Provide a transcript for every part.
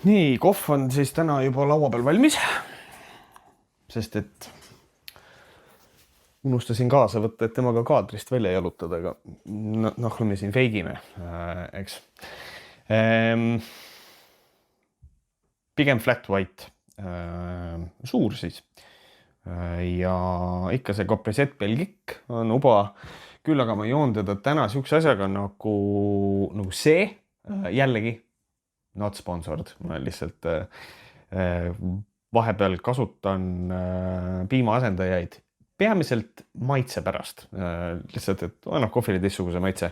Nii, kohv on siis täna juba laua peal valmis, sest et unustasin kaasa võtta, et temaga kaadrist välja jalutada, aga noh, me siin feigime, eks. Pigem flat white, suur siis. Ja ikka see Coprezet Belgique on uba, küll aga ma joon teda täna sihukese asjaga nagu see, jällegi not sponsored, ma lihtsalt vahepeal kasutan piimaasendajaid peamiselt maitse pärast. Lihtsalt, et annab kohvile teistsuguse maitse.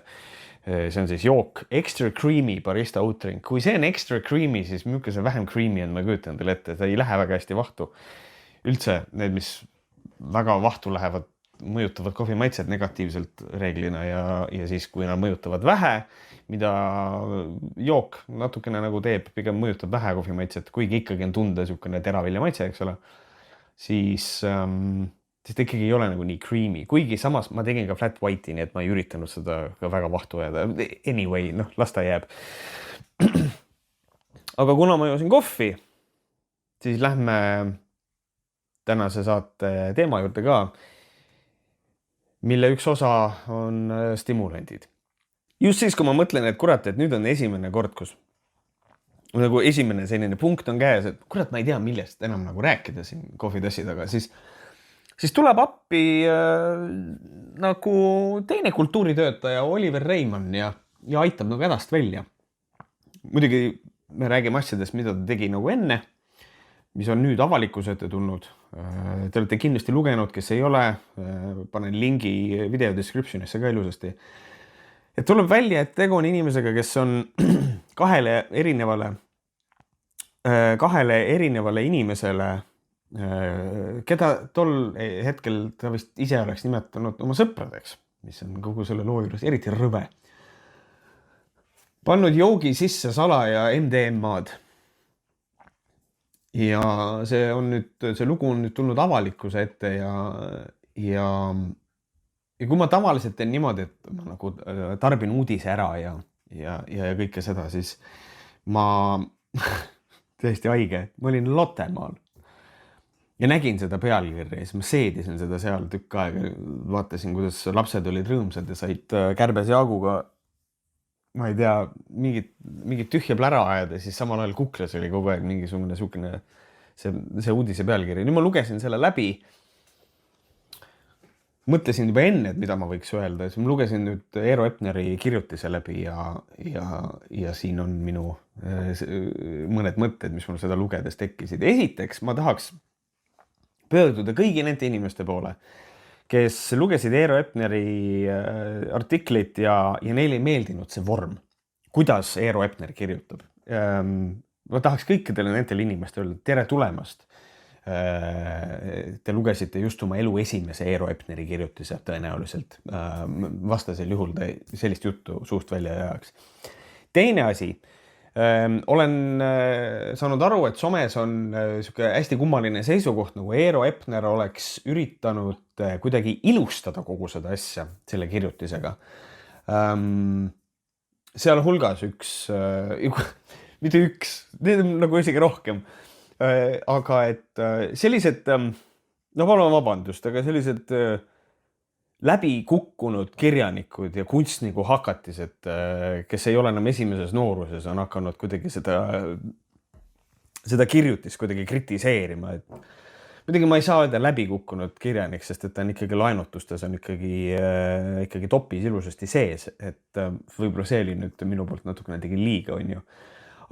See on siis jook extra creamy barista oat drink. Kui see on extra creamy, siis milline see vähem creamy on, ma kujutan teile ette. Ta ei lähe väga hästi vahtu. Üldse need, mis väga vahtu lähevad, mõjutavad kohvi maitset negatiivselt reeglina ja siis, kui nad mõjutavad vähe, mida jook natukene nagu teeb, pigem mõjutab vähe kohvi maitset, kuigi ikkagi on tunda niisugune teravilja maitse, eks ole, siis ta ikkagi ei ole nagu nii creamy, kuigi samas ma tegin ka flat white'i, nii et ma ei üritanud seda ka väga vahtu jääda. Anyway, las ta jääb. Aga kuna ma joosin kohvi, siis lähme tänase saate teema juurde ka, mille üks osa on stimulandid. Just siis, kui ma mõtlen, et kurat, et nüüd on esimene kord, kus nagu esimene selline punkt on käes, et kurat, ma ei tea, millest enam nagu rääkida siin kohvitassi taga, siis tuleb appi nagu teine kultuuritöötaja Oliver Reimann ja aitab nagu hädast välja. Muidugi me räägime asjadest, mida ta tegi nagu enne, mis on nüüd avalikkuse ette tulnud. Te olete kindlasti lugenud, kes ei ole, panen lingi video descriptionisse ka ilusasti. Et tuleb välja, et tegu on inimesega, kes on kahele erinevale inimesele, keda tol hetkel ta vist ise oleks nimetanud oma sõpradeks, mis on kogu selle loo juures eriti rõve. Pannud joogi sisse salaja MDMA-d. Ja see lugu on nüüd tulnud avalikkuse ette ja kui ma tavaliselt teen niimoodi, et ma nagu tarbin uudise ära ja kõike seda, siis ma täiesti haige, ma olin Lottemaal ja nägin seda pealkirja, siis ma seedisin seda seal tükk aega, vaatasin, kuidas lapsed olid rõõmsad ja said kärbes Jaaguga, ma ei tea, mingit tühja plära ajada, siis samal ajal kuklas oli kogu aeg mingisugune see uudise pealkiri. Nüüd ma lugesin selle läbi, mõtlesin juba enne, et mida ma võiks öelda. Siis ma lugesin nüüd Eero Epneri kirjutise läbi ja siin on minu mõned mõtted, mis mul seda lugedes tekkisid. Esiteks ma tahaks pöörduda kõigi nende inimeste poole, kes lugesid Eero Epneri artiklit ja neile ei meeldinud see vorm. Kuidas Eero Epner kirjutab? Ma tahaks kõikidele nendele inimeste öelda, tere tulemast. Te lugesite just oma elu esimese Eero Epneri kirjutise tõenäoliselt. Vastasel juhul te sellist juttu suust välja ei ajaks. Teine asi. Olen saanud aru, et somes on hästi kummaline seisukoht, nagu Eero Epner oleks üritanud kuidagi ilustada kogu seda asja selle kirjutisega. Seal hulgas mitte üks, need on nagu isegi rohkem, aga et sellised, palun vabandust, aga sellised läbi kukkunud kirjanikud ja kunstniku hakatised, kes ei ole enam esimeses nooruses, on hakanud kuidagi seda kirjutist kuidagi kritiseerima. Muidugi ma ei saa öelda läbi kukkunud kirjanik, sest et ta on ikkagi laenutustes, on ikkagi topis ilusasti sees, et võib-olla see oli nüüd minu poolt natukene tegi liiga, on ju.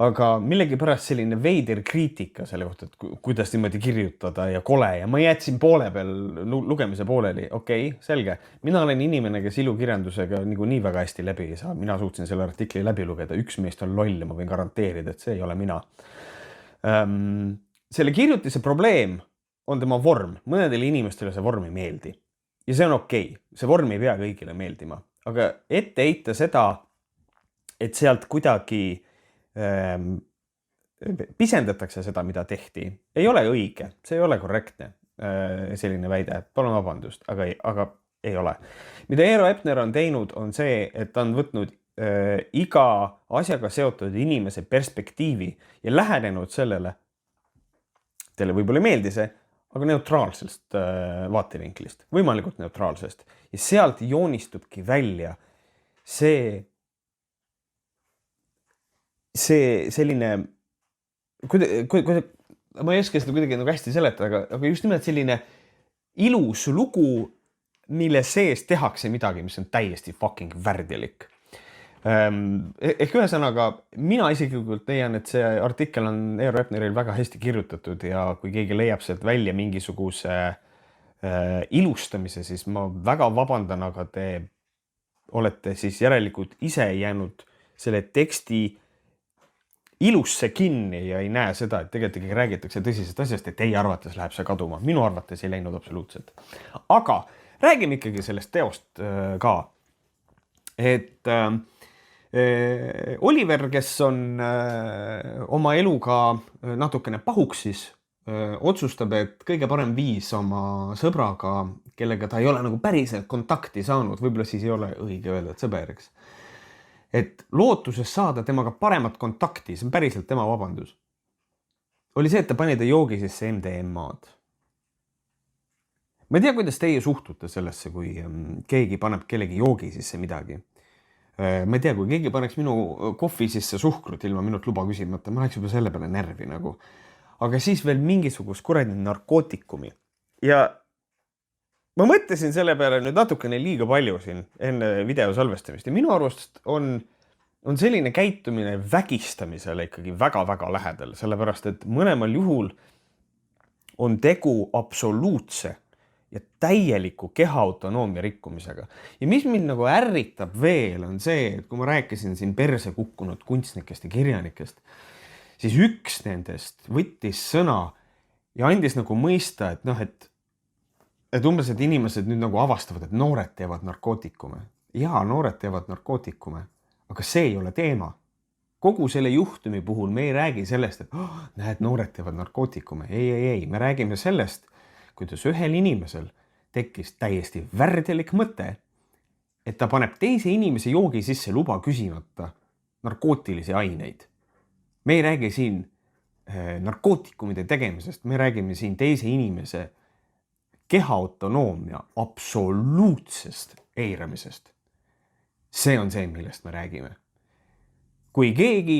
Aga millegi pärast selline veider kriitika selle kohta, et kuidas niimoodi kirjutada ja kole ja ma jätsin poole peal lugemise pooleli. Okei, selge. Mina olen inimene, kes ilukirjandusega nii väga hästi läbi ei saa. Mina suutsin selle artikli läbi lugeda. Üks meest on loll ja ma võin garanteerida, et see ei ole mina. Selle kirjutise probleem on tema vorm. Mõnedele inimestele see vorm ei meeldi. Ja see on okei. See vorm ei pea kõigile meeldima. Aga ette heita seda, et sealt kuidagi pisendatakse seda, mida tehti, ei ole õige, see ei ole korrektne selline väide, palun vabandust, aga ei ole. Mida Eero Epner on teinud, on see, et ta on võtnud iga asjaga seotud inimese perspektiivi ja lähenenud sellele, teile võib-olla ei meeldi see, aga neutraalsest vaatevinklist, võimalikult neutraalsest. Ja sealt joonistubki välja selline, ma ei oska seda kuidagi nagu hästi seletada, aga just nimelt selline ilus lugu, mille sees tehakse midagi, mis on täiesti fucking värdjalik. Ehk ühesõnaga, mina isiklikult leian, et see artikkel on Eero Epneril väga hästi kirjutatud ja kui keegi leiab sealt välja mingisuguse ilustamise, siis ma väga vabandan, aga te olete siis järelikult ise jäänud selle teksti ilusse kinni ja ei näe seda, et tegelikult ikkagi räägitakse tõsisest asjast, et teie arvates läheb see kaduma. Minu arvates ei läinud absoluutselt. Aga räägime ikkagi sellest teost ka. Et Oliver, kes on oma eluga natukene pahuksis, otsustab, et kõige parem viis oma sõbraga, kellega ta ei ole nagu päriselt kontakti saanud, võib-olla siis ei ole õige öelda, et sõber, eks. Et lootuses saada temaga paremat kontakti, see on päriselt tema vabandus, oli see, et ta pani ta joogi sisse MDMA-d. Ma ei tea, kuidas teie suhtute sellesse, kui keegi paneb kellegi joogi sisse midagi. Ma ei tea, kui keegi paneks minu kohvi sisse suhkrut ilma minult luba küsimata, ma läheks juba selle peale närvi nagu. Aga siis veel mingisugust kuradi narkootikumi. Ja ma mõtlesin selle peale nüüd natukene liiga palju siin enne video salvestamist ja minu arust on selline käitumine vägistamisele ikkagi väga-väga lähedal, sellepärast et mõlemal juhul on tegu absoluutse ja täieliku kehaautonoomia rikkumisega. Ja mis mind nagu ärritab veel on see, et kui ma rääkisin siin perse kukkunud kunstnikest ja kirjanikest, siis üks nendest võttis sõna ja andis nagu mõista, et et umbes, et inimesed nüüd nagu avastavad, et noored teevad narkootikume. Jaa, noored teevad narkootikume, aga see ei ole teema. Kogu selle juhtumi puhul me ei räägi sellest, et näed, noored teevad narkootikume. Ei, me räägime sellest, kuidas ühel inimesel tekkis täiesti värdjalik mõte, et ta paneb teise inimese joogi sisse luba küsimata narkootilisi aineid. Me ei räägi siin narkootikumide tegemisest, me räägime siin teise inimese kehaautonoomia absoluutsest eiramisest. See on see, millest me räägime. Kui keegi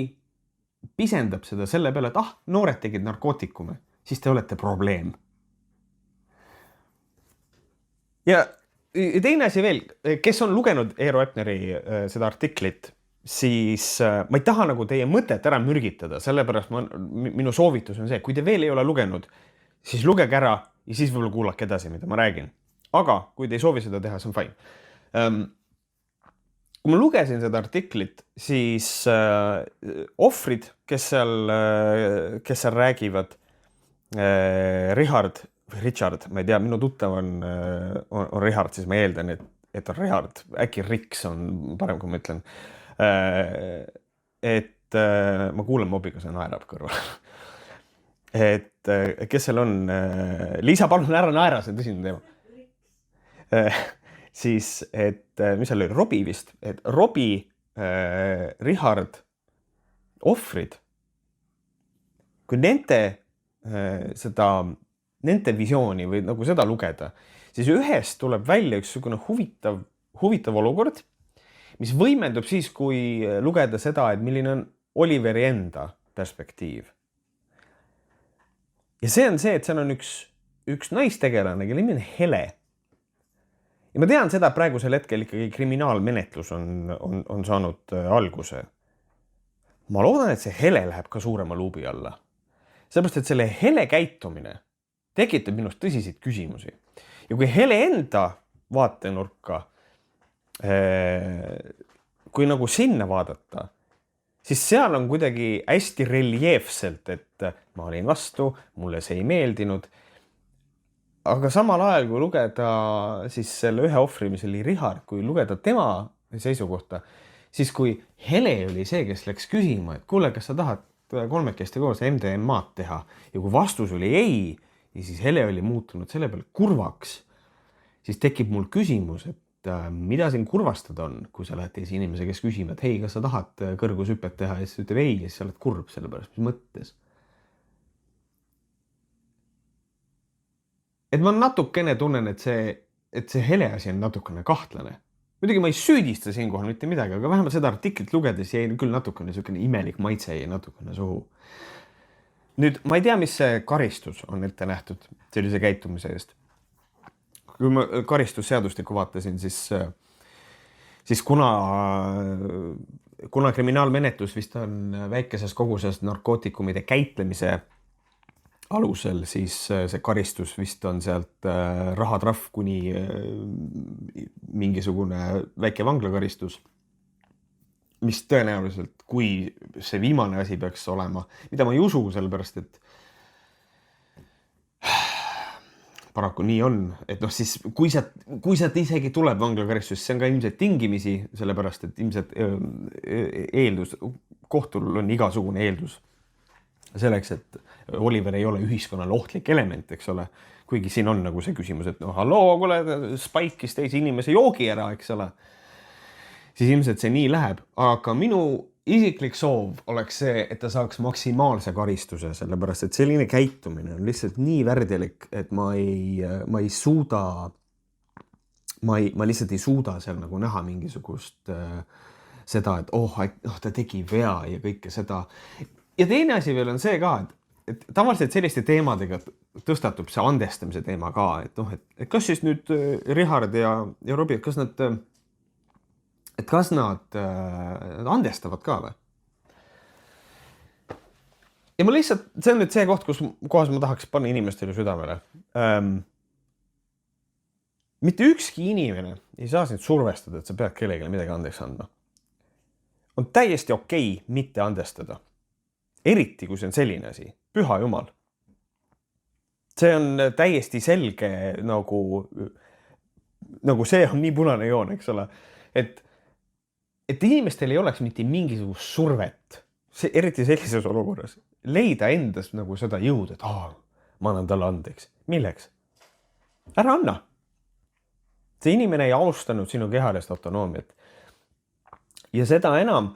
pisendab seda selle peale, et noored tegid narkootikume, siis te olete probleem. Ja teine asi veel, kes on lugenud Eero Epneri seda artiklit, siis ma ei taha nagu teie mõtet ära mürgitada, sellepärast minu soovitus on see, kui te veel ei ole lugenud, siis lugege ära ja siis võib-olla kuulake edasi, mida ma räägin. Aga kui te ei soovi seda teha, see on fine. Kui ma lugesin seda artiklit, siis ohvrid, kes seal räägivad, Richard, ma ei tea, minu tuttav on Richard, siis ma eeldan, et on Richard, äkki Riks on parem, kui ma ütlen. Et ma kuulen mobiga, see naerab kõrval. Et kes seal on, Liisa, palun ära naera, see on tõsine teema. Siis, et mis seal oli, Robi vist, et Robi, Richard, ohvrid, kui nende visiooni või nagu seda lugeda, siis ühest tuleb välja üks huvitav olukord, mis võimendub siis, kui lugeda seda, et milline on Oliveri enda perspektiiv. Ja see on see, et seal on üks naistegelane, kelle nimi on Hele. Ja ma tean seda, praegusel hetkel ikkagi kriminaalmenetlus on saanud alguse. Ma loodan, et see Hele läheb ka suurema luubi alla. Sellepärast, et selle Hele käitumine tekitab minust tõsiseid küsimusi. Ja kui Hele enda vaatenurka, kui nagu sinna vaadata, siis seal on kuidagi hästi reljeefselt, et ma olin vastu, mulle see ei meeldinud. Aga samal ajal, kui lugeda siis selle ühe ohvri, mis oli Richard, kui lugeda tema seisukohta, siis kui Hele oli see, kes läks küsima, et kuule, kas sa tahad kolmekesti koos MDMA-d teha, ja kui vastus oli ei, ja siis Hele oli muutunud selle peale kurvaks, siis tekib mul küsimus, et mida siin kurvastada on, kui sa lähed teise inimese, kes küsima, et hei, kas sa tahad kõrgushüpet teha ja siis ütleb ei ja siis sa oled kurb selle pärast, mis mõttes. Et ma natukene tunnen, et see hele asi on natukene kahtlane. Muidugi ma ei süüdista siinkohal mitte midagi, aga vähemalt seda artiklit lugedes jäi küll natukene selline imelik maitse jäi natukene suhu. Nüüd, ma ei tea, mis see karistus on ette nähtud sellise käitumise eest. Kui ma karistusseadustikku vaatasin, siis kuna kriminaalmenetlus vist on väikeses koguses narkootikumide käitlemise alusel, siis see karistus vist on sealt rahatrahv kuni mingisugune väike vanglakaristus, mis tõenäoliselt, kui see viimane asi peaks olema, mida ma ei usu, sellepärast, et paraku nii on, et noh, siis kui sealt isegi tuleb vanglakaristus, see on ka ilmselt tingimisi, sellepärast, et ilmselt eeldus, kohtul on igasugune eeldus selleks, et Oliver ei ole ühiskonnale ohtlik element, eks ole. Kuigi siin on nagu see küsimus, et no halloo, kuule, spaikis teise inimese joogi ära, eks ole. Siis ilmselt see nii läheb, aga minu isiklik soov oleks see, et ta saaks maksimaalse karistuse, sellepärast, et selline käitumine on lihtsalt nii värdelik, et ma lihtsalt ei suuda seal nagu näha mingisugust seda, et ta tegi vea ja kõike seda. Ja teine asi veel on see ka, et tavaliselt selliste teemadega tõstatub see andestamise teema ka, et kas siis nüüd Richard ja Robbie, kas nad andestavad ka või? Ja ma lihtsalt, see on nüüd see koht, kohas ma tahaks panna inimestele südamele. Mitte ükski inimene ei saa sind survestada, et sa pead kellelegi midagi andeks andma. On täiesti okei mitte andestada. Eriti, kui see on selline asi. Püha Jumal. See on täiesti selge nagu see on nii punane joon, eks ole. Et inimestel ei oleks mitte mingisugust survet, eriti sellises olukorras, leida endas nagu seda jõud, et ma annan talle andeks. Milleks? Ära anna. See inimene ei austanud sinu kehalist autonoomiat. Ja seda enam,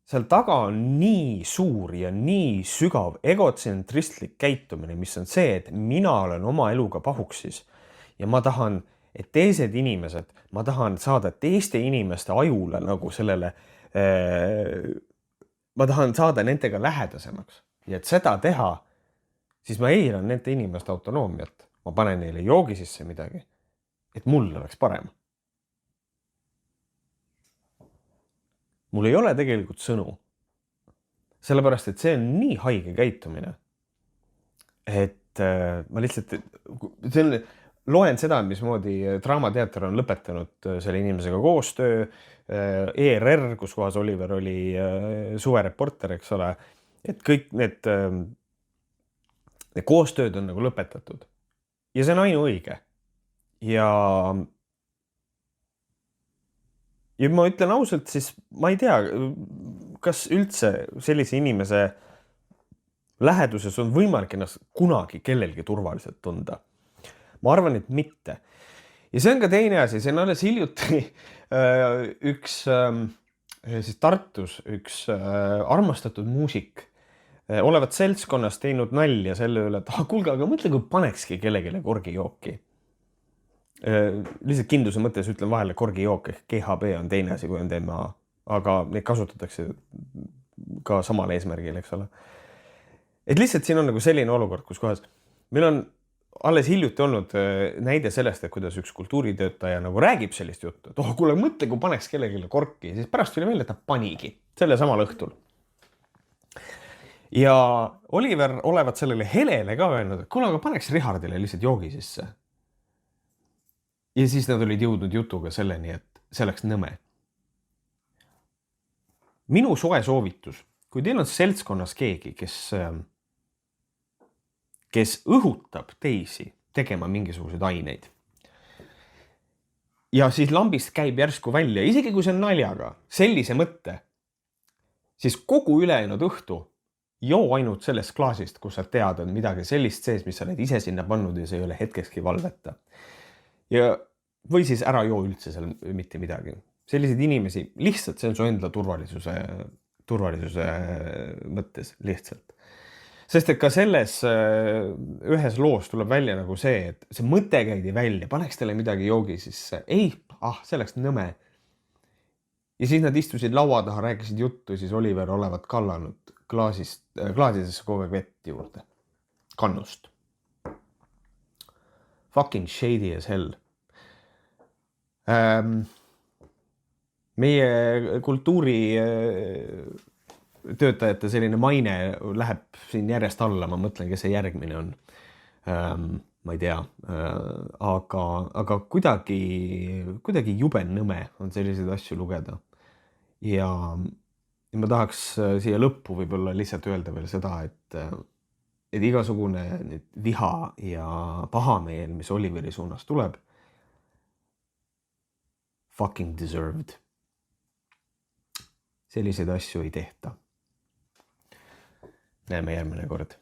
seal taga on nii suur ja nii sügav egotsentristlik käitumine, mis on see, et mina olen oma eluga pahuksis ja ma tahan, et teised inimesed, ma tahan saada teiste inimeste ajule nagu sellele, ma tahan saada nendega lähedasemaks ja et seda teha, siis ma eiran nende inimeste autonoomiat. Ma panen neile joogi sisse midagi, et mul oleks parem. Mul ei ole tegelikult sõnu. Sellepärast, et see on nii haige käitumine. Et ma lihtsalt loen seda, mismoodi Draamateater on lõpetanud selle inimesega koostöö. ERR, kus kohas Oliver oli suvereporter, eks ole. Et kõik need koostööd on nagu lõpetatud. Ja see on ainuõige. Ja ma ütlen ausalt, siis ma ei tea, kas üldse sellise inimese läheduses on võimalik ennast kunagi kellelgi turvaliselt tunda. Ma arvan, et mitte. Ja see on ka teine asi, see on alles hiljuti siis Tartus üks armastatud muusik olevat seltskonnas teinud nalja selle üle, et kuulge, aga mõtle, kui panekski kellelegi korgijooki. Lihtsalt kindluse mõttes ütlen vahele korgijook ehk GHB on teine asi, kui on DMA, aga neid kasutatakse ka samal eesmärgil, eks ole. Et lihtsalt siin on nagu selline olukord, kus kohas meil on alles hiljuti olnud näide sellest, et kuidas üks kultuuritöötaja nagu räägib sellist juttu, et kuule, mõtle, kui paneks kellelegi korki, siis pärast tuli veel, et ta panigi selle samal õhtul. Ja Oliver olevat sellele helele ka öelnud, et kuule, aga paneks Richardile lihtsalt joogi sisse. Ja siis nad olid jõudnud jutuga selleni, et see oleks nõme. Minu soe soovitus, kui teil on seltskonnas keegi, kes õhutab teisi tegema mingisuguseid aineid. Ja siis lambist käib järsku välja, isegi kui see on naljaga, sellise mõtte, siis kogu ülejäänud õhtu joo ainult sellest klaasist, kus sa tead, on midagi sellist sees, mis sa oled ise sinna pannud ja see ei ole hetkekski valveta. Ja või siis ära joo üldse seal mitte midagi. Selliseid inimesi lihtsalt, see on su enda turvalisuse mõttes lihtsalt. Sest et ka selles ühes loos tuleb välja nagu see, et see mõte käidi välja, paneks teile midagi joogi sisse. Ei, see oleks nõme. Ja siis nad istusid laua taha, rääkisid juttu, siis Oliver olevat kallanud klaasidesse kogu aeg vett juurde. Kannust. Fucking shady as hell. Meie kultuuri töötajate selline maine läheb siin järjest alla, ma mõtlen, kes see järgmine on. Ma ei tea, aga kuidagi jube nõme on selliseid asju lugeda. Ja ma tahaks siia lõppu võib-olla lihtsalt öelda veel seda, et igasugune viha ja pahameel, mis Oliveri suunas tuleb, fucking deserved. Selliseid asju ei tehta. Näeme järgmine kord.